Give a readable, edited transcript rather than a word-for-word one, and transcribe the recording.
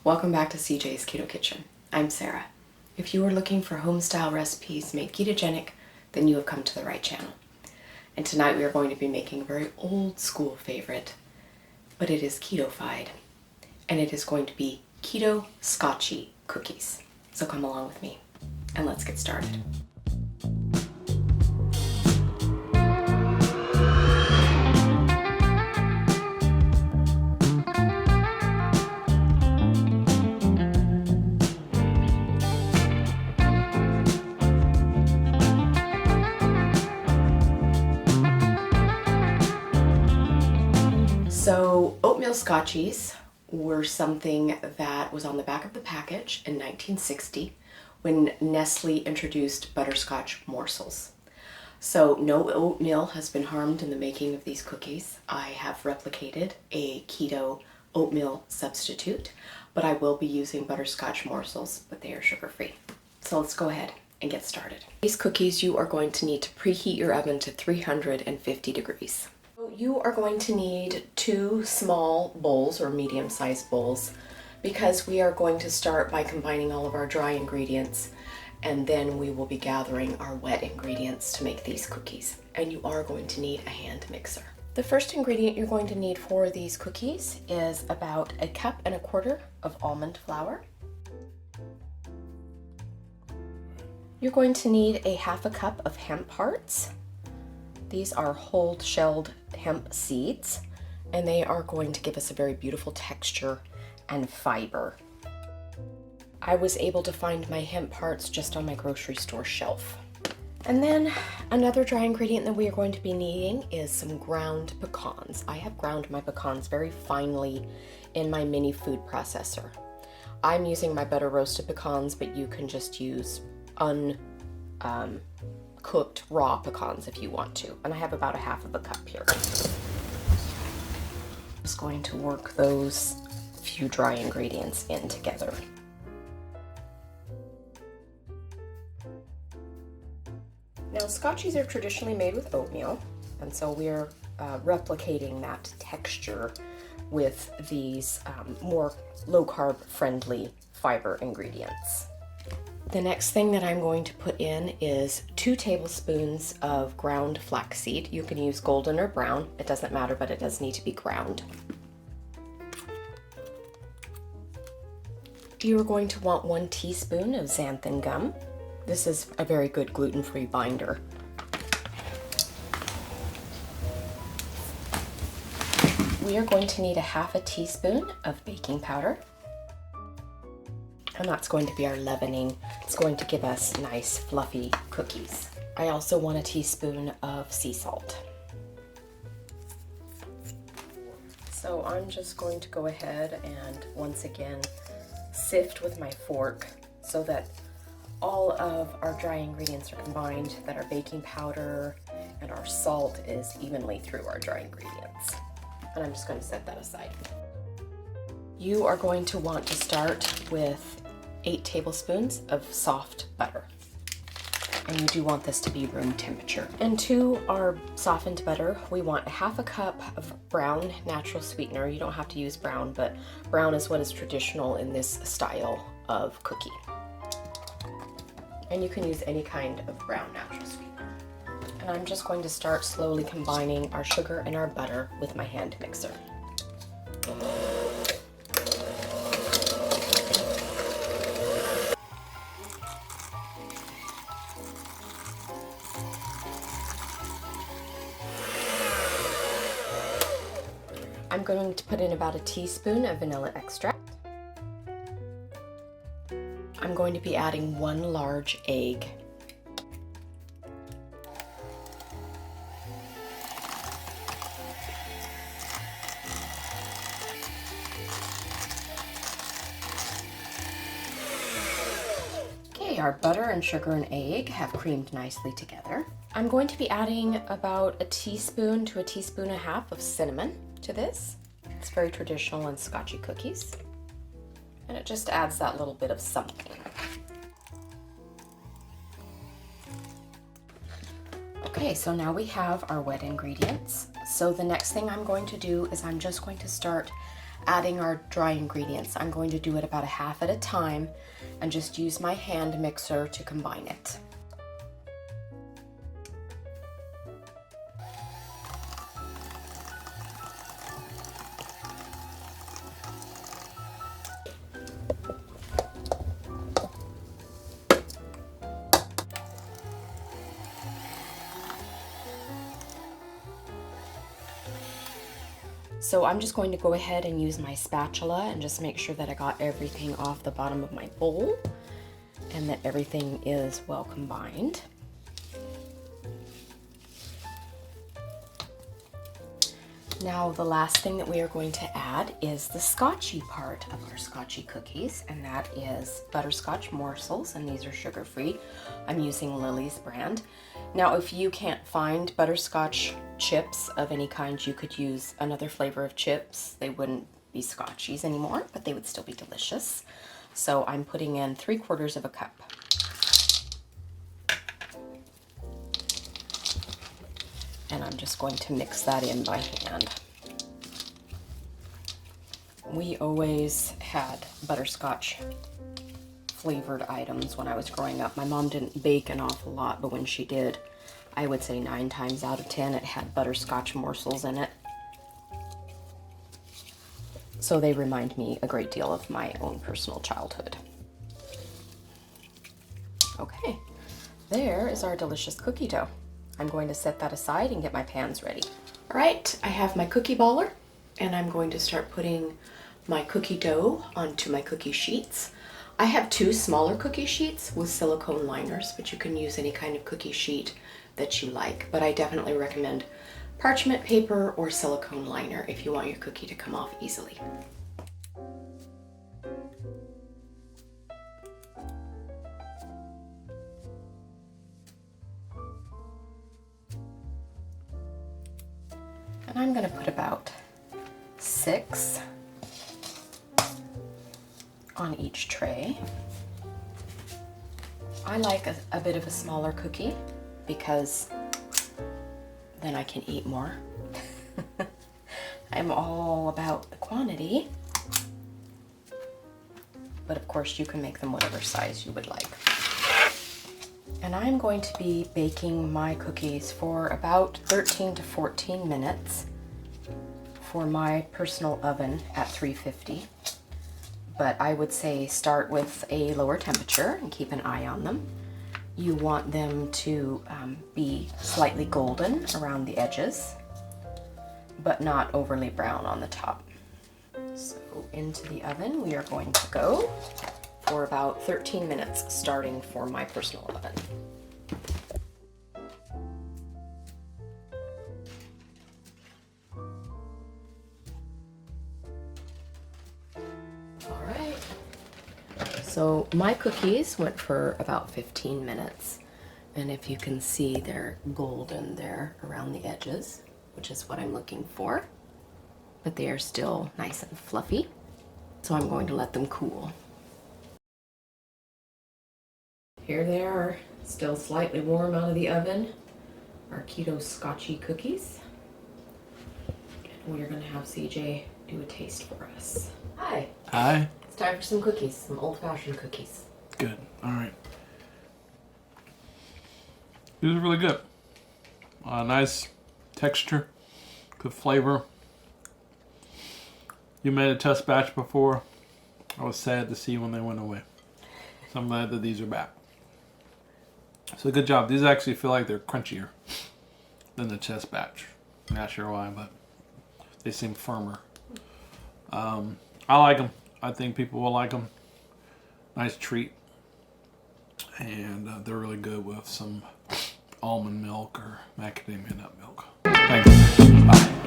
Welcome back to CJ's Keto Kitchen. I'm Sarah. If you are looking for home-style recipes made ketogenic, then you have come to the right channel. And tonight we are going to be making a very old-school favorite, but it is ketofied. And it is going to be Keto Scotchies Cookies. So come along with me, and let's get started. So oatmeal Scotchies were something that was on the back of the package in 1960 when Nestle introduced butterscotch morsels. So no oatmeal has been harmed in the making of these cookies. I have replicated a keto oatmeal substitute, but I will be using butterscotch morsels, but they are sugar-free. So let's go ahead and get started. These cookies, you are going to need to preheat your oven to 350 degrees. You are going to need 2 small bowls or medium-sized bowls because we are going to start by combining all of our dry ingredients, and then we will be gathering our wet ingredients to make these cookies. And you are going to need a hand mixer. The first ingredient you're going to need for these cookies is about 1.25 cups of almond flour. You're going to need 1/2 cup of hemp hearts. These are whole shelled hemp seeds, and they are going to give us a very beautiful texture and fiber. I was able to find my hemp hearts just on my grocery store shelf. And then another dry ingredient that we are going to be needing is some ground pecans. I have ground my pecans very finely in my mini food processor. I'm using my better roasted pecans, but you can just use cooked raw pecans if you want to, and I have about 1/2 cup here. Just going to work those few dry ingredients in together. Now, Scotchies are traditionally made with oatmeal, and so we're replicating that texture with these more low-carb friendly fiber ingredients. The next thing that I'm going to put in is 2 tablespoons of ground flaxseed. You can use golden or brown, it doesn't matter, but it does need to be ground. You are going to want 1 teaspoon of xanthan gum. This is a very good gluten-free binder. We are going to need 1/2 teaspoon of baking powder. And that's going to be our leavening. It's going to give us nice fluffy cookies. I also want 1 teaspoon of sea salt. So I'm just going to go ahead and once again sift with my fork so that all of our dry ingredients are combined, that our baking powder and our salt is evenly through our dry ingredients. And I'm just going to set that aside. You are going to want to start with 8 tablespoons of soft butter. And you do want this to be room temperature. And to our softened butter, we want 1/2 cup of brown natural sweetener. You don't have to use brown, but brown is what is traditional in this style of cookie. And you can use any kind of brown natural sweetener. And I'm just going to start slowly combining our sugar and our butter with my hand mixer. I'm going to put in about 1 teaspoon of vanilla extract. I'm going to be adding 1 large egg. Okay, our butter and sugar and egg have creamed nicely together. I'm going to be adding about 1 teaspoon to 1.5 teaspoons of cinnamon to this. It's very traditional in Scotchies cookies, and it just adds that little bit of something. Okay, so now we have our wet ingredients. So the next thing I'm going to do is I'm just going to start adding our dry ingredients. I'm going to do it about a half at a time and just use my hand mixer to combine it. So I'm just going to go ahead and use my spatula and just make sure that I got everything off the bottom of my bowl and that everything is well combined. Now the last thing that we are going to add is the Scotchy part of our Scotchy cookies, and that is butterscotch morsels, and these are sugar-free. I'm using Lily's brand. Now if you can't find butterscotch chips of any kind, you could use another flavor of chips. They wouldn't be Scotchies anymore, but they would still be delicious. So I'm putting in 3/4 of a cup. And I'm just going to mix that in by hand. We always had butterscotch flavored items when I was growing up. My mom didn't bake an awful lot, but when she did, I would say 9 times out of 10 it had butterscotch morsels in it. So they remind me a great deal of my own personal childhood. Okay, there is our delicious cookie dough. I'm going to set that aside and get my pans ready. All right, I have my cookie baller, and I'm going to start putting my cookie dough onto my cookie sheets. I have 2 smaller cookie sheets with silicone liners, but you can use any kind of cookie sheet that you like. But I definitely recommend parchment paper or silicone liner if you want your cookie to come off easily. And I'm going to put about 6 on each tray. I like a bit of a smaller cookie because then I can eat more. I'm all about the quantity, but of course you can make them whatever size you would like. And I'm going to be baking my cookies for about 13 to 14 minutes for my personal oven at 350. But I would say start with a lower temperature and keep an eye on them. You want them to be slightly golden around the edges, but not overly brown on the top. So into the oven we are going to go for about 13 minutes, starting for my personal oven. All right, so my cookies went for about 15 minutes, and if you can see, they're golden there around the edges, which is what I'm looking for, but they are still nice and fluffy, so I'm going to let them cool. Here they are, still slightly warm out of the oven, our Keto Scotchies cookies. And we're going to have CJ do a taste for us. Hi. Hi. It's time for some cookies, some old-fashioned cookies. Good. All right. These are really good. Nice texture, good flavor. You made a test batch before. I was sad to see when they went away. So I'm glad that these are back. So good job. These actually feel like they're crunchier than the test batch. Not sure why, but they seem firmer. I like them. I think people will like them. Nice treat. And they're really good with some almond milk or macadamia nut milk. Thanks. Bye.